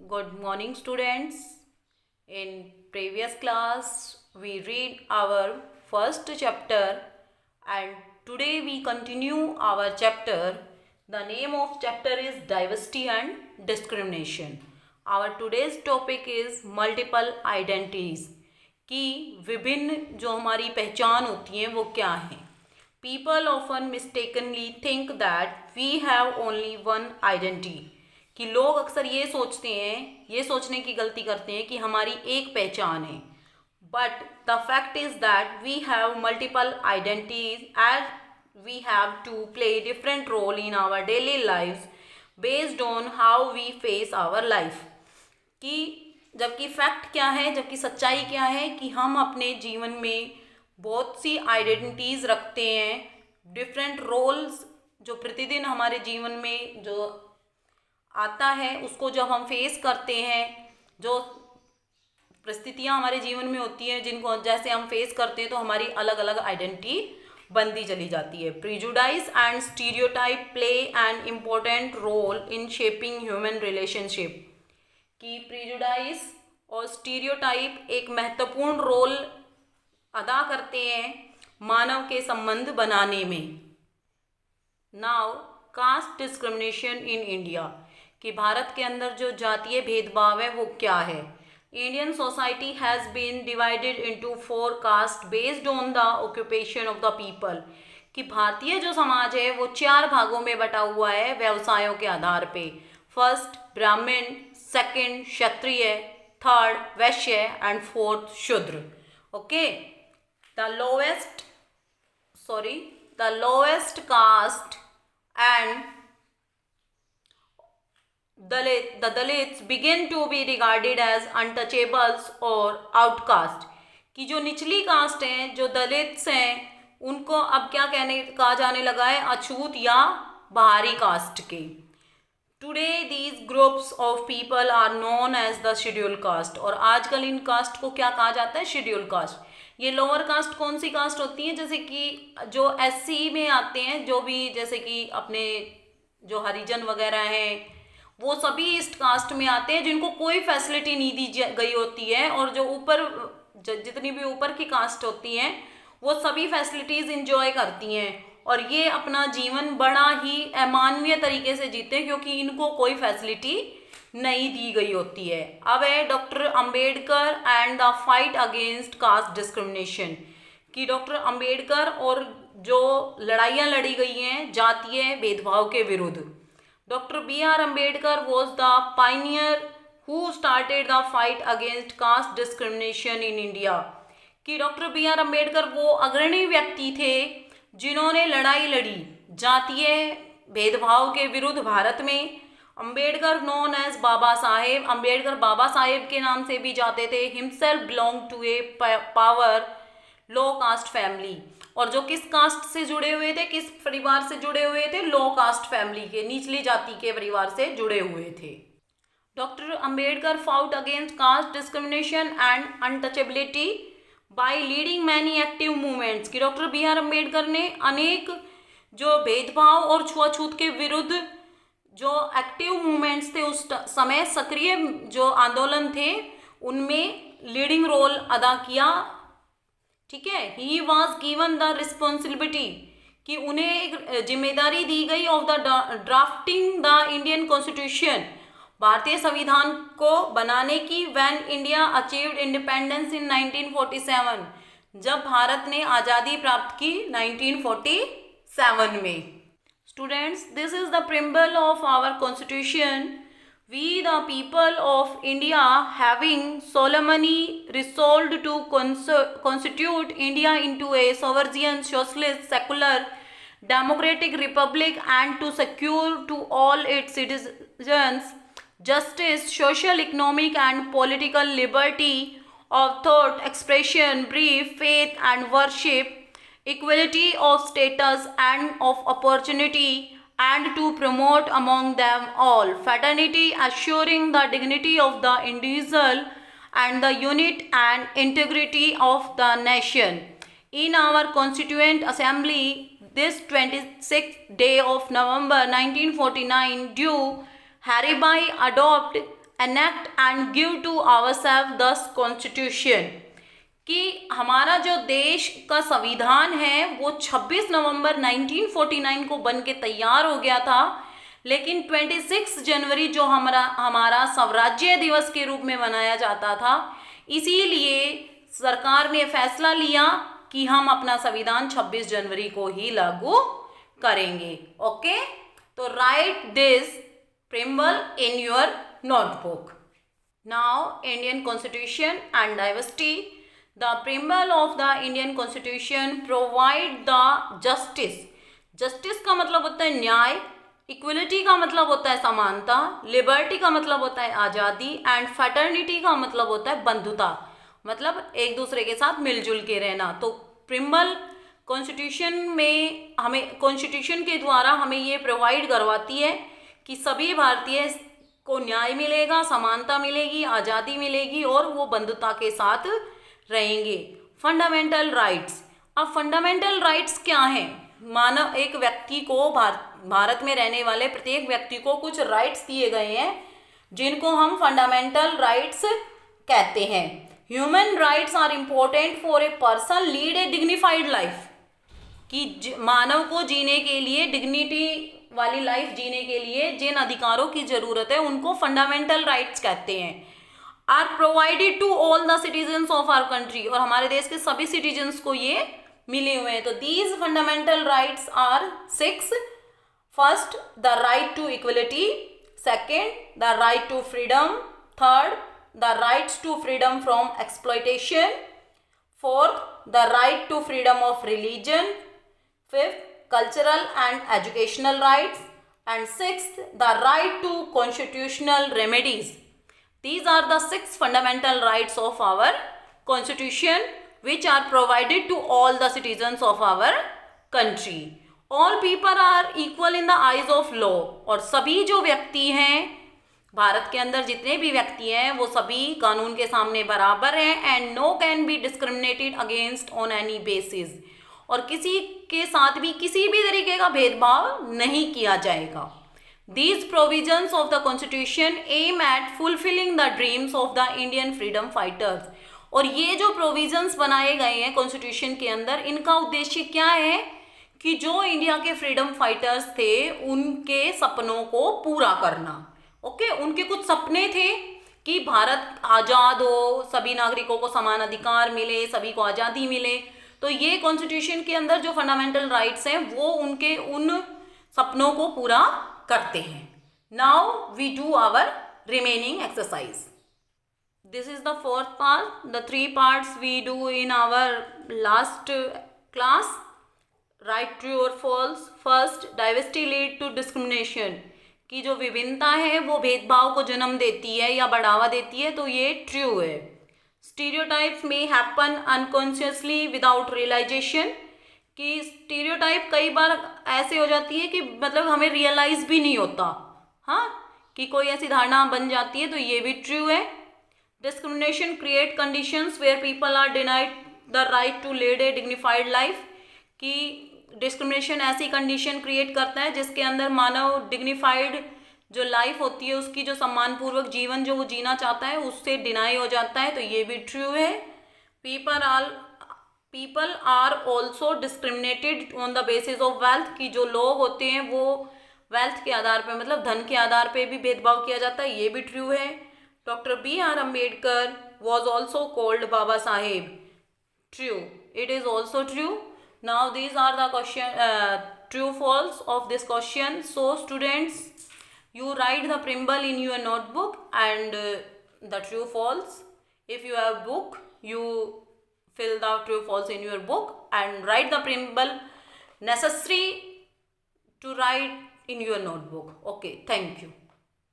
Good morning, students. In previous class, we read our first chapter, and today we continue our chapter. The name of chapter is Diversity and Discrimination. Our today's topic is multiple identities. कि विभिन्न जो हमारी पहचान होती हैं वो क्या हैं. People often mistakenly think that we have only one identity. कि लोग अक्सर ये सोचते हैं, ये सोचने की गलती करते हैं कि हमारी एक पहचान है. But the fact is that we have multiple identities as we have to play different role in our daily life based on how we face our life. कि जबकि फैक्ट क्या है, जबकि सच्चाई क्या है कि हम अपने जीवन में बहुत सी आइडेंटिटीज़ रखते हैं, डिफरेंट रोल्स जो प्रतिदिन हमारे जीवन में जो आता है उसको जब हम फेस करते हैं, जो परिस्थितियाँ हमारे जीवन में होती हैं जिनको जैसे हम फेस करते हैं तो हमारी अलग अलग आइडेंटिटी बनती चली जाती है. Prejudice and stereotype play an important role in shaping human relationship. कि प्रीजुडाइज और स्टीरियोटाइप एक महत्वपूर्ण रोल अदा करते हैं मानव के संबंध बनाने में. Now caste discrimination in India. कि भारत के अंदर जो जातीय भेदभाव है वो क्या है. Indian society has been divided into 4 caste based on the occupation of the people. कि भारतीय जो समाज है वो 4 भागों में बटा हुआ है व्यवसायों के आधार पे. First Brahmin, second Kshatriya, third Vaishya and fourth Shudra. Okay. The lowest caste and the Dalits begin to be regarded as untouchables और outcast. कि जो निचली कास्ट हैं, जो दलित्स हैं, उनको अब क्या कहा जाने लगा है, अछूत या बाहरी कास्ट के. Today these groups of people are known as the schedule caste. और आजकल इन कास्ट को क्या कहा जाता है, शेड्यूल कास्ट. ये लोअर कास्ट कौन सी कास्ट होती हैं, जैसे कि जो एससी में आते हैं, जो भी जैसे कि अपने जो हरिजन वगैरह हैं वो सभी ईस्ट कास्ट में आते हैं जिनको कोई फैसिलिटी नहीं दी गई होती है. और जो ऊपर जितनी भी ऊपर की कास्ट होती हैं वो सभी फैसिलिटीज़ इंजॉय करती हैं और ये अपना जीवन बड़ा ही अमानवीय तरीके से जीते हैं क्योंकि इनको कोई फैसिलिटी नहीं दी गई होती है. अब है doctor Ambedkar and the fight against caste discrimination. कि डॉक्टर अंबेडकर और जो लड़ाइयाँ लड़ी गई हैं जातीय भेदभाव के विरुद्ध. Doctor B.R. Ambedkar was the pioneer who started the fight against caste discrimination in India. कि डॉक्टर B.R. अम्बेडकर वो अग्रणी व्यक्ति थे जिन्होंने लड़ाई लड़ी जातीय भेदभाव के विरुद्ध भारत में. Ambedkar known as Baba Saheb. अम्बेडकर बाबा साहेब के नाम से भी जाते थे. Himself belong to a power low caste family. और जो किस कास्ट से जुड़े हुए थे, किस परिवार से जुड़े हुए थे, लो कास्ट फैमिली के, निचली जाति के परिवार से जुड़े हुए थे. Doctor Ambedkar fought against caste discrimination and untouchability bye leading many active movements. कि डॉक्टर B.R. अम्बेडकर ने अनेक जो भेदभाव और छुआछूत के विरुद्ध जो एक्टिव मूवमेंट्स थे उस समय, सक्रिय जो आंदोलन थे उनमें लीडिंग रोल अदा किया. ठीक है. He was given the responsibility. कि उन्हें एक जिम्मेदारी दी गई of the drafting the Indian constitution, भारतीय संविधान को बनाने की. When India achieved independence in 1947, जब भारत ने आज़ादी प्राप्त की 1947 में. Students, this is the preamble of our constitution. We the people of India having solemnly resolved to constitute India into a sovereign, socialist, secular, democratic republic and to secure to all its citizens justice, social, economic and political liberty of thought, expression, belief, faith and worship, equality of status and of opportunity, and to promote among them all fraternity, assuring the dignity of the individual and the unity and integrity of the nation. In our Constituent Assembly, this 26th day of November 1949, do hereby adopt enact and give to ourselves the constitution, कि हमारा जो देश का संविधान है वो 26 नवंबर 1949 को बन के तैयार हो गया था, लेकिन 26 जनवरी जो हमारा स्वराज्य दिवस के रूप में मनाया जाता था, इसीलिए सरकार ने फैसला लिया कि हम अपना संविधान 26 जनवरी को ही लागू करेंगे. ओके, तो right this preamble in your notebook. Now, Indian Constitution and diversity. The preamble of the Indian Constitution provide the justice. Justice का मतलब होता है न्याय, equality का मतलब होता है समानता, liberty का मतलब होता है आज़ादी, and fraternity का मतलब होता है बंधुता, मतलब एक दूसरे के साथ मिलजुल के रहना. तो preamble कॉन्स्टिट्यूशन में हमें, कॉन्स्टिट्यूशन के द्वारा हमें ये प्रोवाइड करवाती है कि सभी भारतीय को न्याय मिलेगा, समानता मिलेगी, आज़ादी मिलेगी और वो बंधुता के साथ रहेंगे. Fundamental rights. अब फंडामेंटल राइट्स क्या हैं? मानव, एक व्यक्ति को, भारत में रहने वाले प्रत्येक व्यक्ति को कुछ राइट्स दिए गए हैं जिनको हम फंडामेंटल राइट्स कहते हैं. Human rights are important for a person lead a dignified life, कि मानव को जीने के लिए, डिग्निटी वाली लाइफ जीने के लिए जिन अधिकारों की जरूरत है उनको फंडामेंटल राइट्स कहते हैं. Are provided to all the citizens of our country, और हमारे देश के सभी सिटीजन्स को ये मिले हुए हैं. तो these fundamental rights are 6. First, the right to equality. Second, the right to freedom. Third, the rights to freedom from exploitation. Fourth, the right to freedom of religion. Fifth, cultural and educational rights, and sixth, the right to constitutional remedies. These are the 6 fundamental rights of our constitution which are provided to all the citizens of our country. All people are equal in the eyes of law. और सभी जो व्यक्ति हैं भारत के अंदर, जितने भी व्यक्ति हैं वो सभी कानून के सामने बराबर हैं. and no can be discriminated against on any basis. और किसी के साथ भी किसी भी तरीके का भेदभाव नहीं किया जाएगा. These provisions of the Constitution aim at fulfilling the dreams of the Indian freedom fighters. और ये जो प्रोविजंस बनाए गए हैं कॉन्स्टिट्यूशन के अंदर, इनका उद्देश्य क्या है कि जो इंडिया के फ्रीडम फाइटर्स थे उनके सपनों को पूरा करना. ओके, उनके कुछ सपने थे कि भारत आज़ाद हो, सभी नागरिकों को समान अधिकार मिले, सभी को आज़ादी मिले. तो ये कॉन्स्टिट्यूशन के अंदर जो फंडामेंटल राइट्स हैं वो उनके उन सपनों को पूरा करते हैं. Now we do our remaining exercise. This is the 4th part. The 3 parts we do in our last class. Right, true और false. First, diversity lead to discrimination, की जो विभिन्नता है वो भेदभाव को जन्म देती है या बढ़ावा देती है, तो ये ट्रू है. Stereotypes may happen unconsciously without realization, कि स्टीरियोटाइप कई बार ऐसे हो जाती है कि मतलब हमें रियलाइज भी नहीं होता, हाँ, कि कोई ऐसी धारणा बन जाती है, तो ये भी ट्रू है. Discrimination create conditions where people are denied the right to lead a dignified life, कि डिस्क्रिमिनेशन ऐसी कंडीशन क्रिएट करता है जिसके अंदर मानव डिग्निफाइड जो लाइफ होती है, उसकी जो सम्मानपूर्वक जीवन जो वो जीना चाहता है उससे डिनाई हो जाता है, तो ये भी ट्रू है. People are also discriminated on the basis of wealth, की जो लोग होते हैं वो वेल्थ के आधार पे, मतलब धन के आधार पे भी भेदभाव किया जाता है, ये भी ट्रू है. Doctor B.R. Ambedkar was also called Baba Saheb. True, it is also true. Now these are the question, true false of this question. So students, you write the preamble in your notebook and the true false. If you have book, you fill the true false in your book and write the preamble necessary to write in your notebook. Okay, thank you.